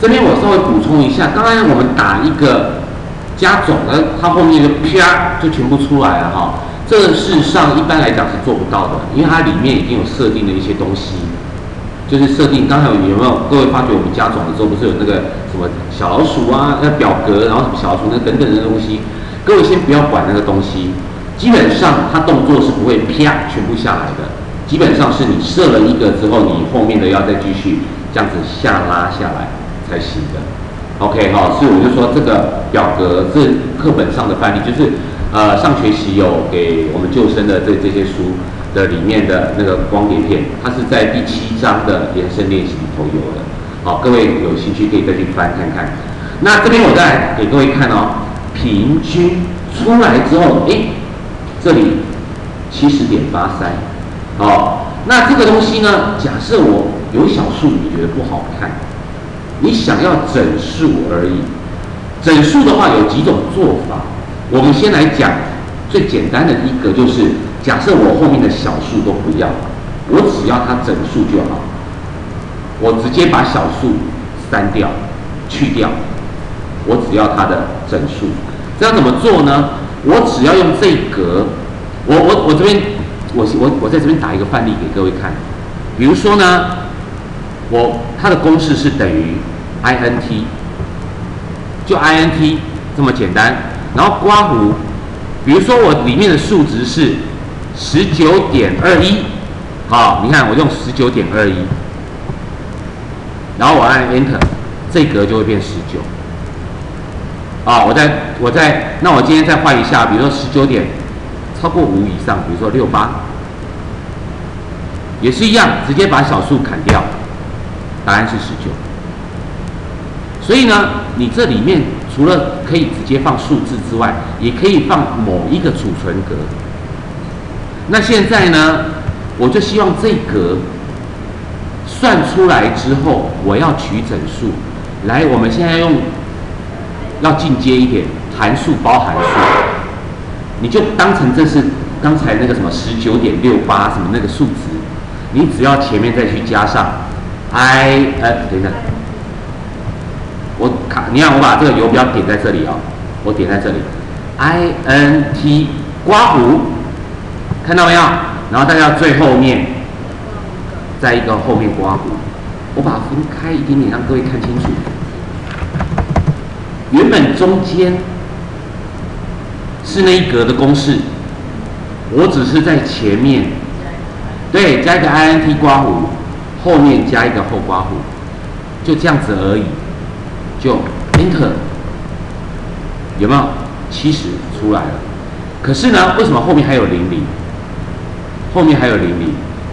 这边我稍微补充一下，刚才我们打一个加总呢，它后面就啪就全部出来了哈。这个事实上一般来讲是做不到的，因为它里面已经有设定的一些东西，就是设定。刚才有没有各位发觉我们加总的时候不是有那个什么小老鼠啊，那表格，然后什么小老鼠那等等的东西，各位先不要管那个东西，基本上它动作是不会啪全部下来的，基本上是你设了一个之后，你后面的要再继续这样子下拉下来才行的。OK 哈，所以我就说这个表格是课本上的范例，就是上学期有给我们旧生的这些书的里面的那个光碟片，它是在第7章的延伸练习里头有的。好，各位有兴趣可以再去翻看看。那这边我再给各位看哦，平均出来之后，这里70.83，好，那这个东西呢，假设我有小数你觉得不好看，你想要整数而已。整数的话有几种做法，我们先来讲最简单的一个，就是假设我后面的小数都不要，我只要它整数就好，我直接把小数删掉、去掉，我只要它的整数。这样怎么做呢？我只要用这一格，我这边我在这边打一个范例给各位看，比如说呢，它的公式是等于 int， 就 int 这么简单，然后刮弧，比如说我里面的数值是19.21，好，你看我用19.21，然后我按 enter， 这一格就会变19。啊，那我今天再换一下，比如说19点超过5以上，比如说68，也是一样，直接把小数砍掉，答案是19。所以呢，你这里面除了可以直接放数字之外，也可以放某一个储存格。那现在呢，我就希望这一格算出来之后，我要取整数。来，我们现在要进阶一点，函数包函数，你就当成这是刚才那个什么19.68什么那个数值，你只要前面再去加上等一下，你看我把这个游标点在这里哦，我点在这里 int 刮弧，看到没有？然后再到最后面再一个后面刮弧，我把它分开一点点，让各位看清楚。原本中间是那一格的公式，我只是在前面对加一个 int 刮弧，后面加一个后刮弧，就这样子而已，就 enter， 有没有70出来了？可是呢，为什么后面还有00？后面还有00，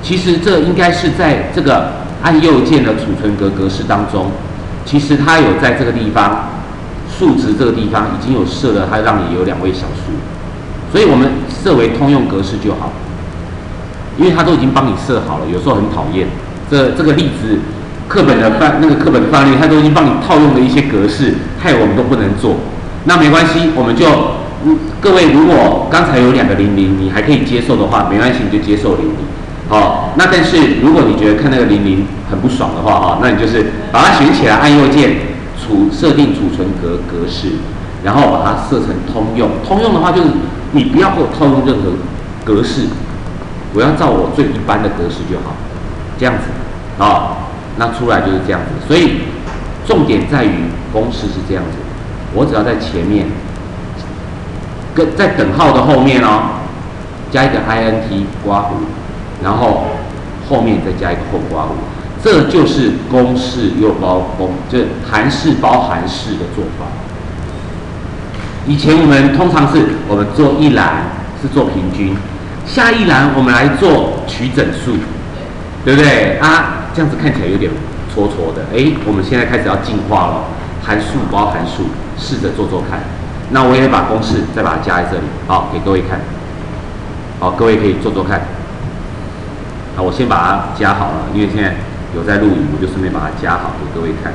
其实这应该是在这个按右键的储存格式当中，其实它有在这个地方。数值这个地方已经有设了，它让你有2位小数，所以我们设为通用格式就好，因为它都已经帮你设好了。有时候很讨厌，这个例子课本的范例，它都已经帮你套用的一些格式，害我们都不能做。那没关系，我们就各位如果刚才有2个00，你还可以接受的话，没关系，你就接受00。好，那但是如果你觉得看那个00很不爽的话，那你就是把它选起来，按右键。设定储存格式，然后把它设成通用。通用的话就是你不要给我套用任何格式，我要照我最一般的格式就好，这样子那出来就是这样子。所以重点在于公式是这样子，我只要在前面在等号的后面加一个 int 刮弧，然后后面再加一个后刮弧。这就是公式又包就是函式包函式的做法。以前我们通常是我们做一栏是做平均，下一栏我们来做取整数，对不对啊？这样子看起来有点戳戳的。我们现在开始要进化了，函数包函数，试着做看。那我也把公式再把它加在这里，好，给各位看。好，各位可以做看。好，我先把它加好了，因为现在有在录影，我就顺便把它加好给各位看。